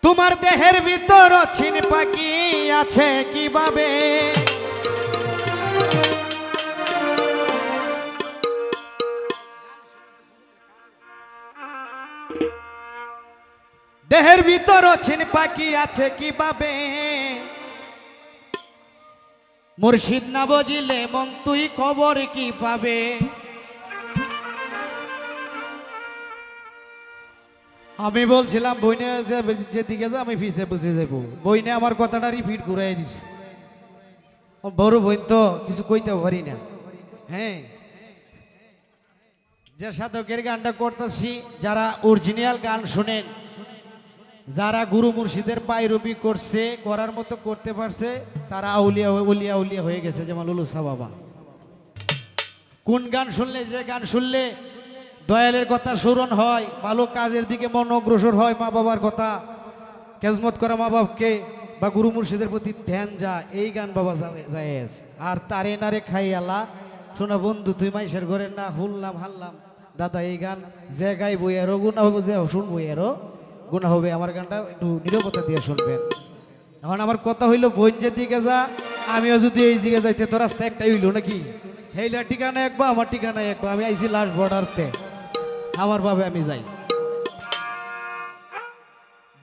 তোমার দেহের ভিতর ছিন পাখি আছে কিভাবে দেহের ভিতর ছিন পাখি আছে কিভাবে মুর্শিদ না বুঝিলে মন তুই খবর কি পাবে আমি বলছিলাম বইনে যেদিকে যা আমি ফিসে বুঝে যাব বইনে আমার কথাটা রিপিট ঘুরাই দিছে বড় বইন তো কিছু কইতে পারি না হ্যাঁ যে সাধকের গানটা করতেছি যারা অরিজিনাল গান শুনেন যারা গুরু মুর্শিদের পায়রবি করছে করার মতো করতে পারছে তারা আউলিয়া উলিয়া উলিয়া হয়ে গেছে যেমন লুলুসা বাবা কোন গান শুনলে যে গান শুনলে দয়ালের কথা স্মরণ হয় ভালো কাজের দিকে মন অগ্রসর হয় মা বাবার কথা খেজমত করা মা বাপকে বা গুরু মুর্শিদের প্রতি ধ্যান যা এই গান বাবা জায়েজ আর তারে নারে খাই আলা শোনা বন্ধু তুই মাইশের ঘরে না হুললাম হাল্লাম দাদা এই গান যে গাই বই আরো গুণা হবে যে শুনবো আরো গুণা হবে আমার গানটা একটু নিরবতা দিয়ে শুনবেন এখন আমার কথা হইলো বঞ্জের দিকে যা আমিও যদি এই দিকে যাইতে তো রাস্তা একটাই হইলো নাকি হেইলা ঠিকানা একবা আমার ঠিকানা একবা আমি আইছি লাস্ট বর্ডারতে আমার ভাবে আমি যাই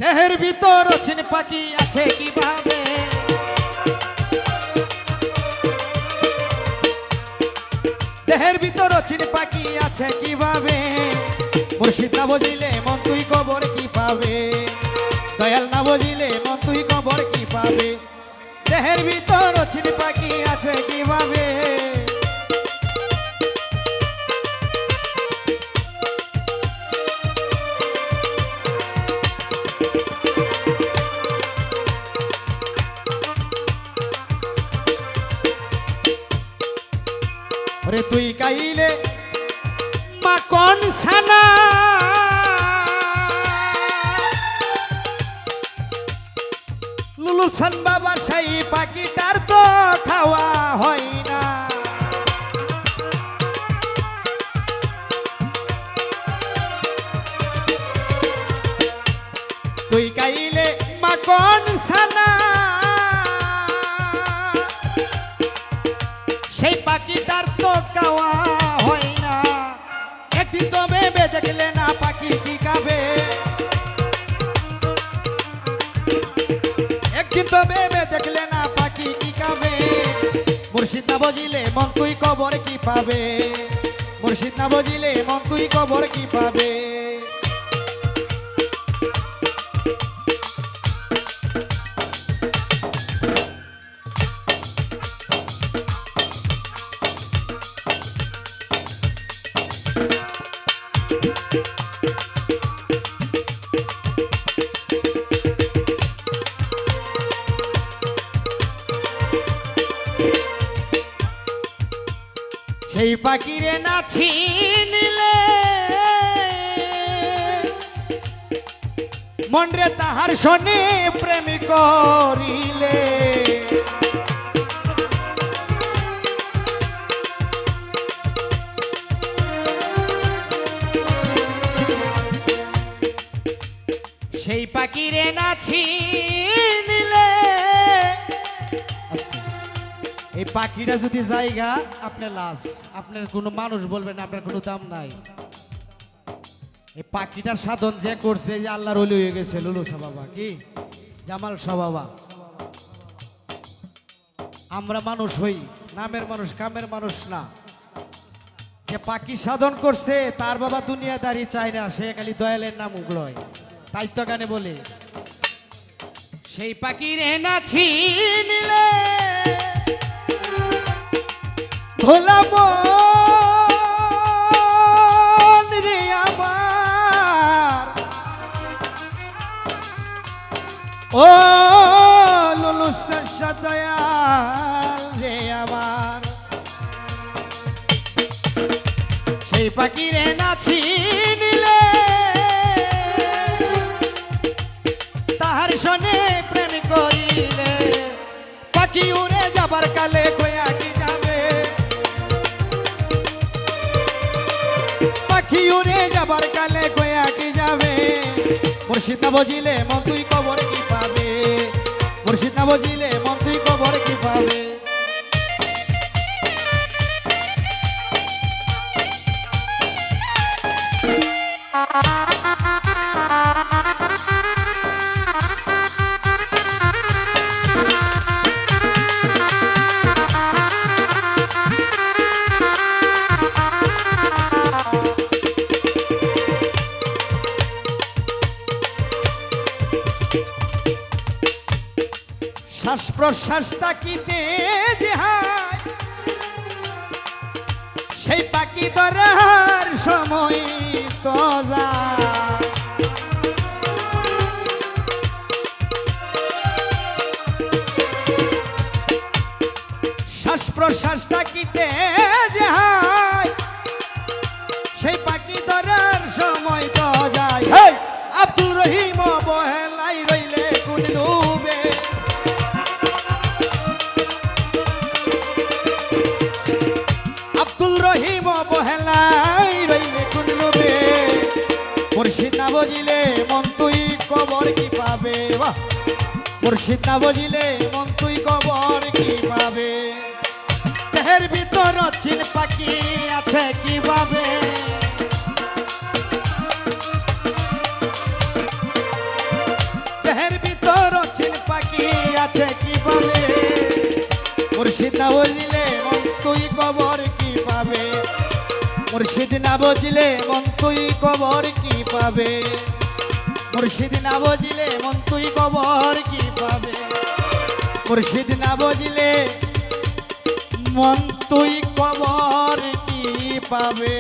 দেহের ভিতর চিন পাখি আছে কিভাবে দেহের ভিতর চিন পাখি আছে কিভাবে মুর্শিদ না বুঝিলে মন তুই খবর কি পাবে দয়াল না বুঝিলে মন তুই খবর কি পাবে দেহের ভিতর চিন পাখি আছে কিভাবে রে তুই কাইলে মা কোন ছানা লুলুসান বাবা সেই পাখিটার তো খাওয়া হয় না তুই কাইলে মা কোন ছানা সেই পাখিটার তো খাওয়া হয় না একদিন তো ভেবে দেখলে না পাখি কি খাবে একদিন তো ভেবে দেখলে না পাখি কি খাবে মুর্শিদ না বুঝিলে মন তুই খবর কি পাবে মুর্শিদ না বুঝিলে মন তুই খবর কি পাবে সেই পাখিরে না ছিনিলে মনরে তাহার শনি প্রেম করিলে সেই পাখিরে না ছিনিলে এই পাখিটা যদি জায়গা আপনার লাশ আপনার কোনো মানুষ বলবেন আপনার কোনো দাম নাই এই পাখিটার সাধন যে করছে যে আল্লাহর ওলি হয়ে গেছে লুলুসা বাবা কি জামাল শাহ বাবা আমরা মানুষ হই নামের মানুষ কামের মানুষ না যে পাখি সাধন করছে তার বাবা দুনিয়াদারি চায় না সে খালি দয়ালের নাম উগলয় তাই তো গানে বলে সেই পাখির না ছিনিলে ভোলা মন রে আমার ও লুলুসা দয়াল রে আমার সেই পাখির না ছিনিলে তাহার শনে প্রেম করিলে পাখি উড়ে যাবার কালে কয়া কি যাবে পাখি উড়ে যাবার কালে কয়া কি যাবে মুর্শিদ না বুঝিলে মন তুই খবর না বুঝিলে মন তুই কবর কি পাবে। শ্বাস প্রশ্বাস তাকিতে যে হায় সেই পাখি ধরার সময় তো যায়। শ্বাস প্রশ্বাস তাকিতে যে হায় সেই পাখি ধরার সময় তো যায়। হেই আব্দুল রহিম অবহেলাই রইলে কোন ডুবে। আব্দুল রহিম অবহেলাই রইলে কোন ডুবে। মুর্শিদ না বুঝিলে মন তুই কবর কি পাবে। বাহ মুর্শিদ না বুঝিলে মন তুই কবর কি পাবে। দেহের ভিতর চিন পাখি আছে কিভাবে। দেহের ভিতর চিন পাখি আছে কিভাবে। মুর্শিদ না বুঝিলে মন তুই কবর কি পাবে। মুর্শিদ না বুঝিলে মন তুই কবর কি পাবে। মুর্শিদ না বুঝিলে মন তুই কবর কি পাবে। মুর্শিদ না বুঝিলে মন তুই কবর কি পাবে।